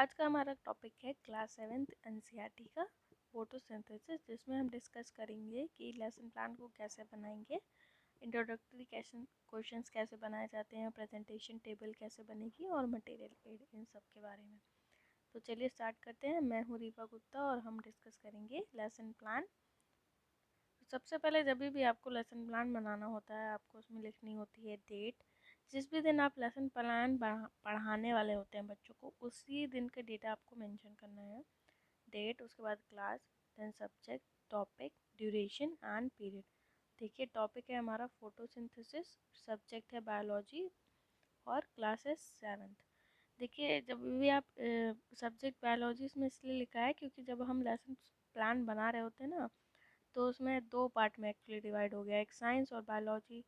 आज का हमारा टॉपिक है क्लास 7th एनसीईआरटी का फोटोसिंथेसिस, जिसमें हम डिस्कस करेंगे कि लेसन प्लान को कैसे बनाएंगे, इंट्रोडक्टरी क्वेश्चंस कैसे बनाए जाते हैं, प्रेजेंटेशन टेबल कैसे बनेगी और मटेरियल एड, इन सब के बारे में। तो चलिए स्टार्ट करते हैं। मैं हूँ रीवा गुप्ता और हम डिस्कस करेंगे लेसन प्लान। तो सबसे पहले जब भी आपको लेसन प्लान बनाना होता है, आपको उसमें लिखनी होती है डेट। जिस भी दिन आप लेसन प्लान पढ़ाने वाले होते हैं बच्चों को, उसी दिन का डेटा आपको मेंशन करना है। डेट, उसके बाद class, then subject, topic, duration and period. देखिए, टॉपिक है हमारा फोटोसिंथेसिस, सब्जेक्ट है बायोलॉजी और क्लास है 7th। देखिए, जब भी आप सब्जेक्ट बायोलॉजी इसमें इसलिए लिखा है क्योंकि जब हम लेसन प्लान बना रहे होते हैं ना, तो उसमें दो पार्ट में एक्चुअली डिवाइड हो गया, एक साइंस और बायोलॉजी।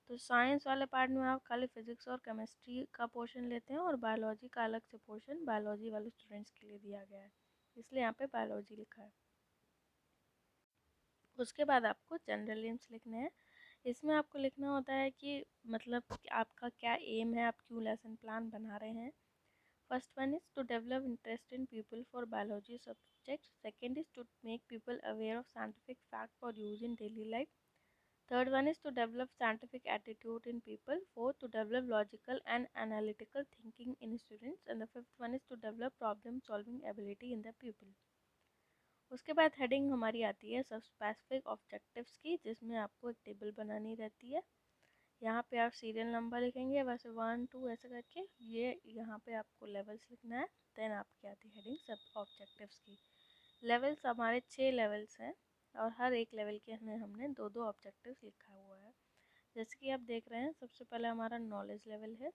तो साइंस वाले पार्ट में आप खाली फिजिक्स और केमिस्ट्री का पोर्शन लेते हैं और बायोलॉजी का अलग से पोर्शन बायोलॉजी वाले स्टूडेंट्स के लिए दिया गया है, इसलिए यहाँ पे बायोलॉजी लिखा है। उसके बाद आपको जनरल एम्स लिखने हैं। इसमें आपको लिखना होता है कि मतलब कि आपका क्या एम है, आप क्यों लेसन प्लान बना रहे हैं। First one is to develop interest in people for biology subject. Second is to make people aware of scientific fact for use in daily life. Third one is to develop scientific attitude in people. Fourth, to develop logical and analytical thinking in students. And the fifth one is to develop problem solving ability in the pupil. उसके बाद heading हमारी आती है सब specific objectives की, जिसमें आपको एक टेबल बनानी रहती है। यहाँ पे आप सीरियल नंबर लिखेंगे, वैसे 1 2 ऐसे करके। ये यहाँ पे आपको लेवल्स लिखना है। देन आपकी आती है हेडिंग सब ऑब्जेक्टिव्स की। लेवल्स हमारे 6 लेवल्स हैं और हर एक लेवल के में हमने दो दो ऑब्जेक्टिव्स लिखा हुआ है। जैसे कि आप देख रहे हैं, सबसे पहले हमारा नॉलेज लेवल है,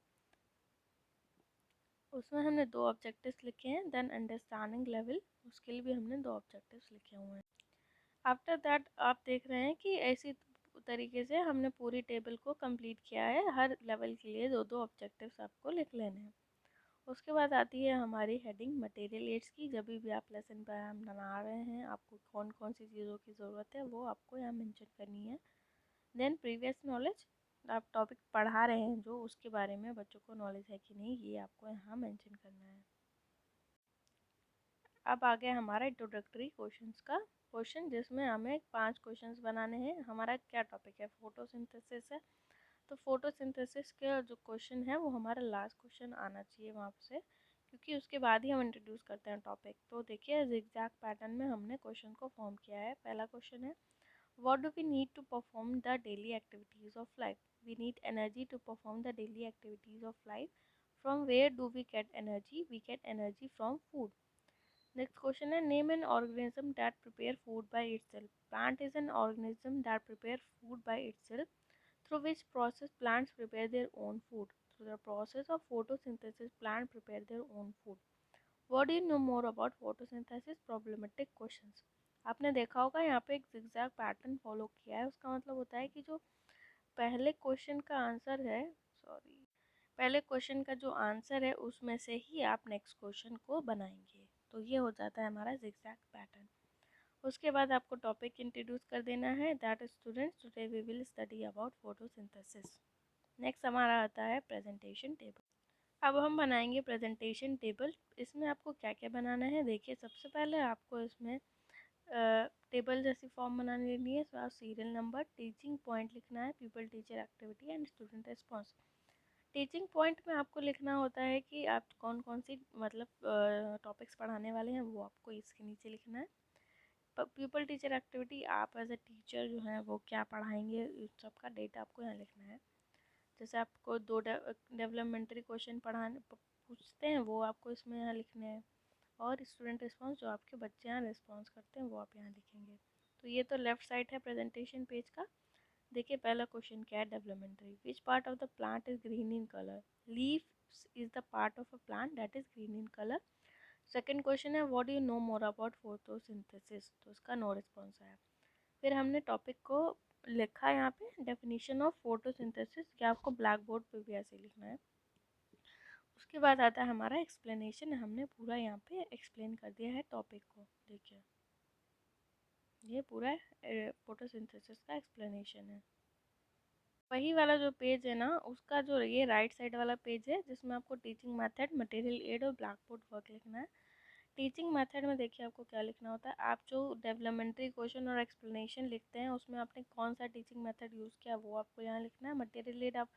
उसमें हमने दो ऑब्जेक्टिव्स लिखे हैं। देन अंडरस्टैंडिंग लेवल, उसके लिए भी हमने दो ऑब्जेक्टिव्स लिखे हुए हैं। आफ्टर दैट आप देख रहे हैं कि ऐसी तरीके से हमने पूरी टेबल को कंप्लीट किया है। हर लेवल के लिए दो दो ऑब्जेक्टिव्स आपको लिख लेने हैं। उसके बाद आती है हमारी हेडिंग मटेरियल एड्स की। जब भी आप लेसन प्लान बना रहे हैं, आपको कौन कौन सी चीज़ों की ज़रूरत है वो आपको यहाँ मेंशन करनी है। देन प्रीवियस नॉलेज, आप टॉपिक पढ़ा रहे हैं जो, उसके बारे में बच्चों को नॉलेज है कि नहीं, ये आपको यहाँ मेंशन करना है। अब आ गया हमारा इंट्रोडक्टरी क्वेश्चंस का क्वेश्चन, जिसमें हमें 5 क्वेश्चंस बनाने हैं। हमारा क्या टॉपिक है, फोटोसिंथेसिस है। तो फोटोसिंथेसिस का जो क्वेश्चन है वो हमारा लास्ट क्वेश्चन आना चाहिए वहाँ से, क्योंकि उसके बाद ही हम इंट्रोड्यूस करते हैं टॉपिक। तो देखिए, जिगजैग पैटर्न में हमने क्वेश्चन को फॉर्म किया है। पहला क्वेश्चन है, what do we need to perform the daily activities of life? We need energy to perform the daily activities of life. From where do we get energy? We get energy from food. Next question is, name an organism that prepare food by itself. Plant is an organism that prepare food by itself. Through which process plants prepare their own food? Through the process of photosynthesis, plants prepare their own food. What do you know more about photosynthesis? Problematic questions. आपने देखा होगा यहाँ पे एक zigzag pattern follow किया है। उसका मतलब होता है कि जो पहले क्वेश्चन का आंसर है, सॉरी, पहले क्वेश्चन का जो आंसर है उसमें से ही आप नेक्स्ट क्वेश्चन को बनाएंगे। तो ये हो जाता है हमारा zigzag पैटर्न। उसके बाद आपको टॉपिक इंट्रोड्यूस कर देना है, that students today we will study about photosynthesis. Next हमारा आता है प्रेजेंटेशन टेबल। अब हम बनाएंगे प्रेजेंटेशन टेबल। इसमें आपको क्या क्या बनाना है, देखिए, सबसे पहले आपको इसमें टेबल जैसी फॉर्म बनानी लेनी है। इसमें सीरियल नंबर, टीचिंग पॉइंट लिखना है, people teacher activity and student response. Teaching point में आपको लिखना होता है कि आप कौन कौन सी मतलब टॉपिक्स पढ़ाने वाले हैं, वो आपको इसके नीचे लिखना है। पीपल टीचर एक्टिविटी, आप एज ए टीचर जो है वो क्या पढ़ाएंगे, इस सब का डेटा आपको यहाँ लिखना है। जैसे आपको दो डेवलपमेंटरी क्वेश्चन पढ़ाने पूछते हैं, वो आपको इसमें यहाँ लिखने हैं। और स्टूडेंट रिस्पॉन्स, जो आपके बच्चे यहाँ रिस्पॉन्स करते हैं, वो आप यहाँ लिखेंगे। तो ये तो लेफ्ट साइड है प्रेजेंटेशन पेज का। देखिए, पहला क्वेश्चन क्या है, developmental. Which part of the plant is green in colour? Leaves is the part of a plant that is green in colour. Second question है, what do you know more about photosynthesis? तो उसका no response आया। फिर हमने topic को लिखा यहाँ पे, डेफिनेशन ऑफ फोटोसिंथेसिस, क्या आपको ब्लैक बोर्ड पे भी ऐसे लिखना है। उसके बाद आता है हमारा एक्सप्लेनेशन। हमने पूरा यहाँ पे एक्सप्लेन कर दिया है टॉपिक को। देखिए, ये पूरा फोटोसिंथेसिस का एक्सप्लेनेशन है। वही वाला जो पेज है ना, उसका जो ये राइट साइड वाला पेज है जिसमें आपको टीचिंग मेथड, मटेरियल एड और ब्लैक बोर्ड वर्क लिखना है। टीचिंग मेथड में देखिए आपको क्या लिखना होता है। आप जो डेवलपमेंट्री क्वेश्चन और एक्सप्लेनेशन लिखते हैं उसमें आपने कौन सा टीचिंग मेथड यूज़ किया वो आपको यहाँ लिखना है। मटेरियल एड आप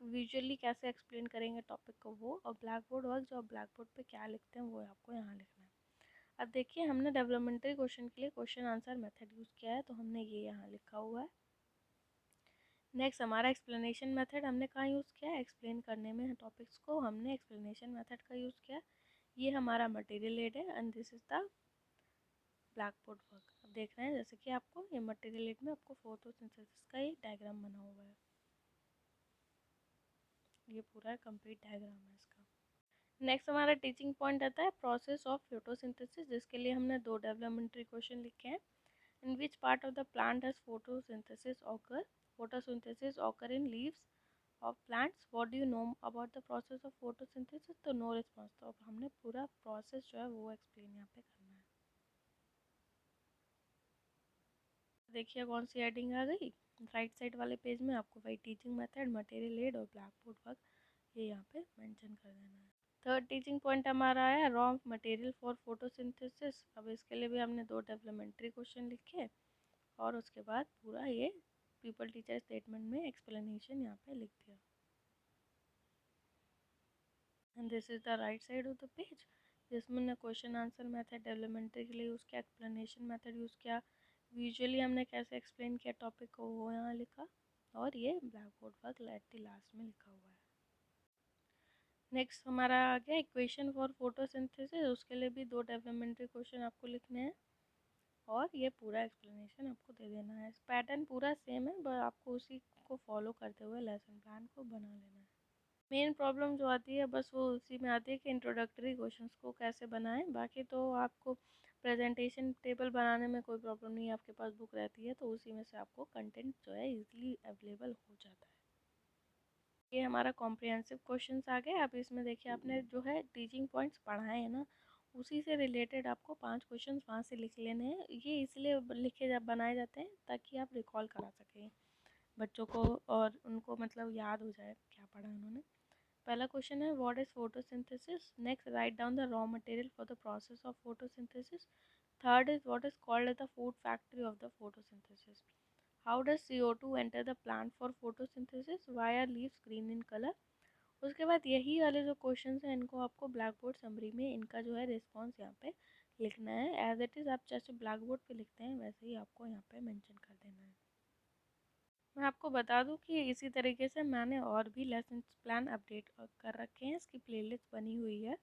विजुअली कैसे एक्सप्लेन करेंगे टॉपिक को वो, और ब्लैक बोर्ड वर्क जो आप ब्लैक बोर्ड पे क्या लिखते हैं वो आपको यहाँ लिखना है। अब देखिए हमने डेवलपमेंट्री क्वेश्चन के लिए क्वेश्चन आंसर मेथड यूज़ किया है तो हमने ये यहाँ लिखा हुआ है। नेक्स्ट हमारा एक्सप्लेनेशन मेथड हमने कहाँ यूज़ किया है, एक्सप्लेन करने में टॉपिक्स को हमने एक्सप्लेनेशन मेथड का यूज़ किया। ये हमारा मटेरियल एड है and this is the black board work. अब देख रहे हैं जैसे कि आपको ये मटेरियल एड में आपको फोटोसिंथेसिस का ही डायग्राम बना हुआ है। ये पूरा कंप्लीट डायग्राम है इसका। नेक्स्ट हमारा टीचिंग पॉइंट आता है प्रोसेस ऑफ फोटोसिंथेसिस, जिसके लिए हमने दो डेवलपमेंट्री क्वेश्चन लिखे हैं। In which part of the plant does photosynthesis occur, photosynthesis occur in leaves of plants, what do you know about the process of photosynthesis. तो no response. तो अब हमने पूरा प्रोसेस जो है वो एक्सप्लेन यहाँ पे करना है। देखिए कौन सी हेडिंग आ गई, राइट साइड वाले पेज में आपको वही टीचिंग मेथड, मटेरियल एड और ब्लैक बोर्ड वर्क ये यहाँ पे मेंशन कर देना है। थर्ड टीचिंग पॉइंट हमारा है रॉ मटेरियल फॉर फोटोसिंथेसिस। अब इसके लिए भी हमने दो डेवलपमेंट्री क्वेश्चन लिखे और उसके बाद पूरा ये पीपल टीचर स्टेटमेंट में एक्सप्लेनेशन यहाँ पे लिख दिया। And this is the right side of the page जिसमें हमने क्वेश्चन आंसर मेथड डेवलपमेंट्री के लिए यूज़ किया, एक्सप्लेनेशन मेथड यूज़ किया, विजुअली हमने कैसे एक्सप्लेन किया टॉपिक को वो यहाँ लिखा, और ये black board work at the last में लिखा हुआ है। नेक्स्ट हमारा आ गया इक्वेशन फॉर फोटोसिंथेसिस। उसके लिए भी दो डेवलपमेंट्री क्वेश्चन आपको लिखने हैं और ये पूरा एक्सप्लेनेशन आपको दे देना है। पैटर्न पूरा सेम है बस आपको उसी को फॉलो करते हुए लेसन प्लान को बना लेना है। मेन प्रॉब्लम जो आती है बस वो उसी में आती है कि इंट्रोडक्टरी क्वेश्चंस को कैसे बनाएं। बाकी तो आपको प्रेजेंटेशन टेबल बनाने में कोई प्रॉब्लम नहीं है, आपके पास बुक रहती है तो उसी में से आपको कंटेंट जो है इजीली अवेलेबल हो जाता है। ये हमारा कॉम्प्रिहेंसिव क्वेश्चंस आ गए। अब इसमें देखिए आपने जो है टीचिंग पॉइंट्स पढ़ाए हैं ना, उसी से रिलेटेड आपको 5 क्वेश्चंस वहाँ से लिख लेने हैं। ये इसलिए लिखे जब बनाए जाते हैं ताकि आप रिकॉल करा सकें बच्चों को और उनको मतलब याद हो जाए क्या पढ़ा उन्होंने। पहला क्वेश्चन है what is photosynthesis. Next write down the raw material for the process of photosynthesis. Third is what is called the food factory of the photosynthesis. How does CO2 enter the plant for photosynthesis, why are leaves green in colour. उसके बाद यही वाले जो questions हैं इनको आपको black board summary में इनका जो है रिस्पॉन्स यहाँ पे लिखना है। एज इट इज़ आप जैसे ब्लैक बोर्ड पे लिखते हैं वैसे ही आपको यहाँ पे मेंशन कर देना है। मैं आपको बता दूं कि इसी तरीके से मैंने और भी लेसन प्लान अपडेट कर रखे हैं। इसकी प्लेलिस्ट बनी हुई है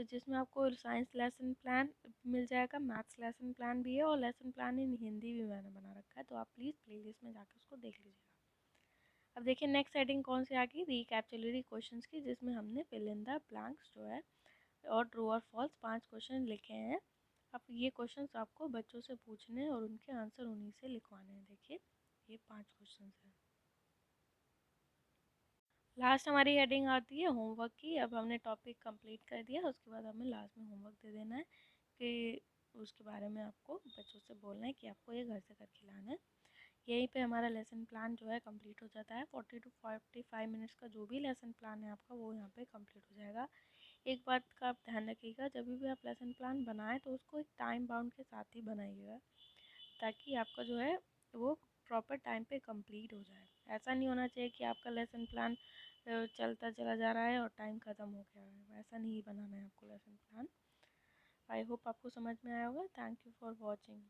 जिसमें आपको साइंस लेसन प्लान मिल जाएगा, मैथ्स लेसन प्लान भी है और लेसन प्लान इन हिंदी भी मैंने बना रखा है, तो आप प्लीज़ प्लेलिस्ट में जाकर उसको देख लीजिएगा। अब देखिए नेक्स्ट हेडिंग कौन सी आ गई, रिकैप्चुलरी क्वेश्चंस की, जिसमें हमने फिल इन द ब्लैंक्स जो है और ट्रू और फॉल्स 5 क्वेश्चन लिखे हैं। अब ये क्वेश्चंस आपको बच्चों से पूछने और उनके आंसर उन्हीं से लिखवाने हैं। देखिए ये 5 क्वेश्चन हैं। लास्ट हमारी हेडिंग आती है होमवर्क की। अब हमने टॉपिक कंप्लीट कर दिया, उसके बाद हमें लास्ट में होमवर्क दे देना है कि उसके बारे में आपको बच्चों से बोलना है कि आपको ये घर से करके लाना है। यहीं पे हमारा लेसन प्लान जो है कंप्लीट हो जाता है। 40 to 45 मिनट्स का जो भी लेसन प्लान है आपका वो यहाँ पे कंप्लीट हो जाएगा। एक बात का आप ध्यान रखिएगा, जब भी आप लेसन प्लान बनाएं तो उसको एक टाइम बाउंड के साथ ही बनाइएगा ताकि आपका जो है वो प्रॉपर टाइम पे कंप्लीट हो जाए। ऐसा नहीं होना चाहिए कि आपका लेसन प्लान चलता चला जा रहा है और टाइम ख़त्म हो गया है। ऐसा नहीं बनाना है आपको लेसन प्लान। आई होप आपको समझ में आया होगा। Thank you for watching.